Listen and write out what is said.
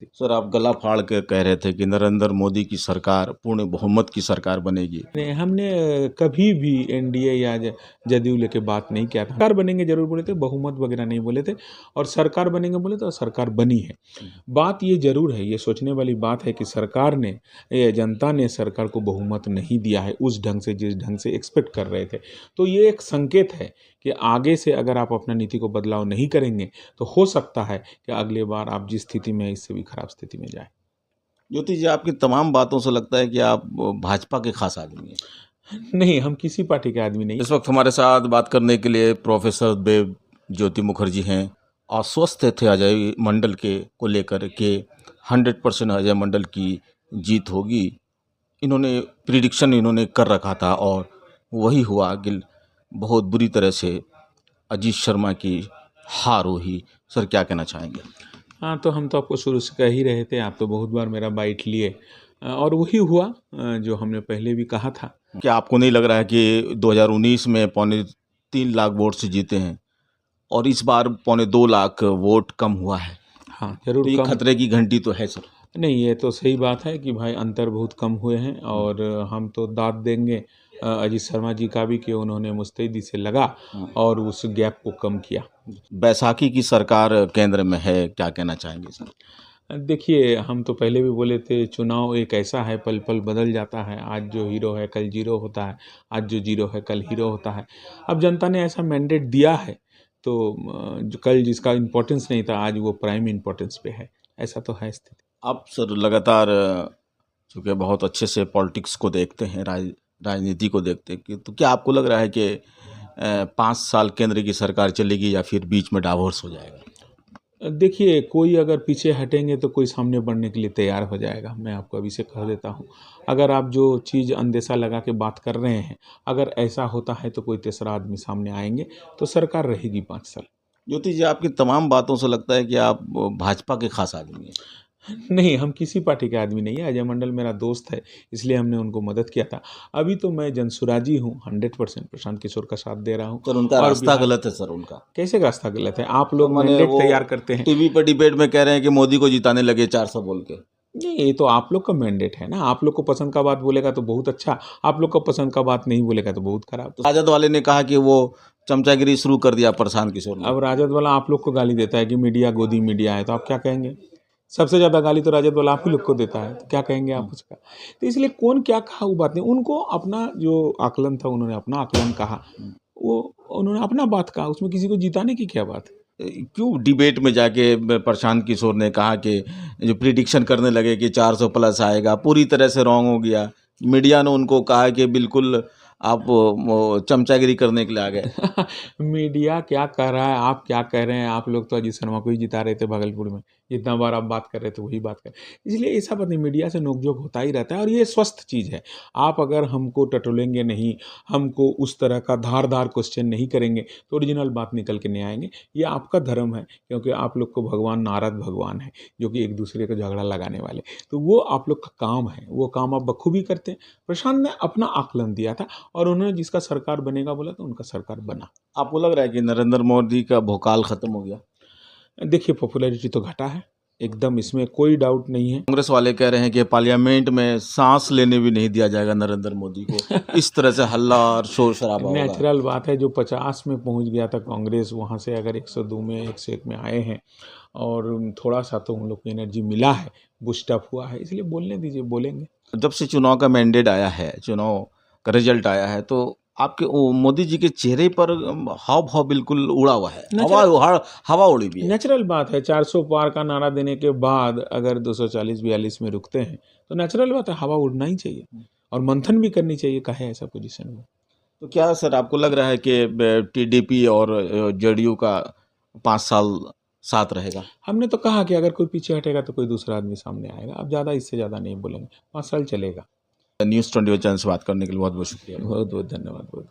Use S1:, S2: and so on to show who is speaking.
S1: Sir, आप गला फाड़ के कह रहे थे कि नरेंद्र मोदी की सरकार पूर्ण बहुमत की सरकार बनेगी।
S2: नहीं, हमने कभी भी एनडीए या जदयू लेके बात नहीं किया था। सरकार बनेंगे जरूर बोले थे, बहुमत वगैरह नहीं बोले थे। और सरकार बनेंगे बोले तो सरकार बनी है। बात ये जरूर है, ये सोचने वाली बात है कि सरकार ने जनता ने सरकार को बहुमत नहीं दिया है उस ढंग से जिस ढंग से एक्सपेक्ट कर रहे थे। तो ये एक संकेत है कि आगे से अगर आप अपना नीति को बदलाव नहीं करेंगे तो हो सकता है कि अगली बार आप जिस स्थिति में है इससे भी खराब स्थिति में जाए।
S1: ज्योति जी, आपकी तमाम बातों से लगता है कि आप भाजपा के खास आदमी हैं।
S2: नहीं, हम किसी पार्टी के आदमी नहीं।
S1: इस वक्त हमारे साथ बात करने के लिए प्रोफेसर देव ज्योति मुखर्जी हैं। आश्वस्त थे अजय मंडल के को लेकर के 100% अजय मंडल की जीत होगी। इन्होंने प्रिडिक्शन इन्होंने कर रखा था और वही हुआ कि बहुत बुरी तरह से अजीत शर्मा की हार हुई। सर, क्या कहना चाहेंगे?
S2: हाँ, तो हम तो आपको शुरू से कह ही रहे थे, आप तो बहुत बार मेरा बाइट लिए और वही हुआ जो हमने पहले भी कहा था।
S1: क्या आपको नहीं लग रहा है कि 2019 में 3.25 लाख वोट से जीते हैं और इस बार 2.25 लाख वोट कम हुआ है?
S2: हाँ, जरूर
S1: तो ये
S2: कम।
S1: खतरे की घंटी तो है सर।
S2: नहीं, ये तो सही बात है कि भाई अंतर बहुत कम हुए हैं और हम तो दाद देंगे अजीत शर्मा जी का भी कि उन्होंने मुस्तैदी से लगा और उस गैप को कम किया।
S1: बैसाखी की सरकार केंद्र में है, क्या कहना चाहेंगे सर?
S2: देखिए, हम तो पहले भी बोले थे चुनाव एक ऐसा है, पल पल बदल जाता है। आज जो हीरो है कल जीरो होता है, आज जो जीरो है कल हीरो होता है। अब जनता ने ऐसा मैंडेट दिया है तो जो कल जिसका इम्पोर्टेंस नहीं था आज वो प्राइम इम्पोर्टेंस पे है। ऐसा तो है स्थिति।
S1: आप सर लगातार चूँकि बहुत अच्छे से पॉलिटिक्स को देखते हैं, राजनीति को देखते हैं, तो क्या आपको लग रहा है कि 5 साल केंद्र की सरकार चलेगी या फिर बीच में डाइवोर्स हो जाएगा?
S2: देखिए, कोई अगर पीछे हटेंगे तो कोई सामने बढ़ने के लिए तैयार हो जाएगा। मैं आपको अभी से कह देता हूँ। अगर आप जो चीज़ अंदेशा लगा के बात कर रहे हैं, अगर ऐसा होता है तो कोई तीसरा आदमी सामने आएंगे तो सरकार रहेगी 5 साल।
S1: ज्योति जी, आपकी तमाम बातों से लगता है कि आप भाजपा के खास आदमी हैं।
S2: नहीं, हम किसी पार्टी के आदमी नहीं है। अजय मंडल मेरा दोस्त है, इसलिए हमने उनको मदद किया था। अभी तो मैं जनसुराजी हूँ, 100% प्रशांत किशोर का साथ दे रहा हूँ।
S1: सर, उनका
S2: और
S1: रास्ता गलत है सर उनका।
S2: कैसे रास्ता गलत है? आप लोग
S1: मैंने
S2: मैंडेट
S1: वो
S2: तैयार करते हैं।
S1: टीवी पर डिबेट में कह रहे हैं कि मोदी को जिताने लगे 400 बोल के।
S2: नहीं, ये तो आप लोग का मैंडेट है ना। आप लोग को पसंद का बात बोलेगा तो बहुत अच्छा, आप लोग को पसंद का बात नहीं बोलेगा तो बहुत खराब।
S1: तो राजद वाले ने कहा कि वो चमचागिरी शुरू कर दिया प्रशांत किशोर ने।
S2: अब राजद वाला आप लोग को गाली देता है कि मीडिया गोदी मीडिया है, तो आप क्या कहेंगे? सबसे ज़्यादा गाली तो राजद वाला आप ही लोग को देता है, तो क्या कहेंगे आप उसका? तो इसलिए कौन क्या कहा वो बात नहीं। उनको अपना जो आकलन था उन्होंने अपना आकलन कहा, वो उन्होंने अपना बात कहा, उसमें किसी को जिताने की क्या बात है?
S1: क्यों डिबेट में जाके प्रशांत किशोर ने कहा कि जो प्रिडिक्शन करने लगे कि 400 प्लस आएगा, पूरी तरह से रॉन्ग हो गया। मीडिया ने उनको कहा कि बिल्कुल आप चमचागिरी करने के लिए आ गए।
S2: मीडिया क्या कह रहा है, आप क्या कह रहे हैं? आप लोग तो अजीत शर्मा को ही जिता रहे थे भागलपुर में। जितना बार आप बात कर रहे थे वही बात कर। इसलिए ऐसा बात नहीं, मीडिया से नोक-झोंक होता ही रहता है और ये स्वस्थ चीज़ है। आप अगर हमको टटोलेंगे नहीं, हमको उस तरह का धार-धार क्वेश्चन नहीं करेंगे तो ओरिजिनल बात निकल के नहीं आएँगे। ये आपका धर्म है, क्योंकि आप लोग को भगवान नारद भगवान है, जो कि एक-दूसरे को झगड़ा लगाने वाले। तो वो आप लोग का काम है, वो काम आप बखूबी करते हैं। प्रशांत ने अपना आकलन दिया था और उन्होंने जिसका सरकार बनेगा बोला तो उनका सरकार बना।
S1: आपको लग रहा है कि नरेंद्र मोदी का भोकाल खत्म हो गया?
S2: देखिए, पॉपुलैरिटी तो घटा है, एकदम इसमें कोई डाउट नहीं है।
S1: कांग्रेस वाले कह रहे हैं कि पार्लियामेंट में सांस लेने भी नहीं दिया जाएगा नरेंद्र मोदी को। इस तरह से हल्ला और शोर शराबा होगा।
S2: नेचुरल बात है, जो 50 में पहुंच गया था कांग्रेस, वहां से अगर 102 में 101 में आए हैं और थोड़ा सा तो उन लोग को एनर्जी मिला है, बूस्ट अप हुआ है, इसलिए बोलने दीजिए, बोलेंगे।
S1: जब से चुनाव का मैंडेट आया है, चुनाव का रिजल्ट आया है, तो आपके मोदी जी के चेहरे पर हाव भाव बिल्कुल उड़ा हुआ है, हवा उड़ी भी है।
S2: नेचुरल बात है, 400 पार का नारा देने के बाद अगर 240-42 में रुकते हैं तो नेचुरल बात है, हवा उड़ना ही चाहिए और मंथन भी करनी चाहिए, कहे ऐसा पोजीशन में।
S1: तो क्या सर आपको लग रहा है कि टीडीपी और जेडीयू का 5 साल साथ रहेगा?
S2: हमने तो कहा कि अगर कोई पीछे हटेगा तो कोई दूसरा आदमी सामने आएगा। अब ज़्यादा इससे ज़्यादा नहीं बोलेंगे, 5 साल चलेगा।
S1: न्यूज़ 21 चैनल से बात करने के लिए बहुत बहुत शुक्रिया।
S2: बहुत बहुत धन्यवाद। बहुत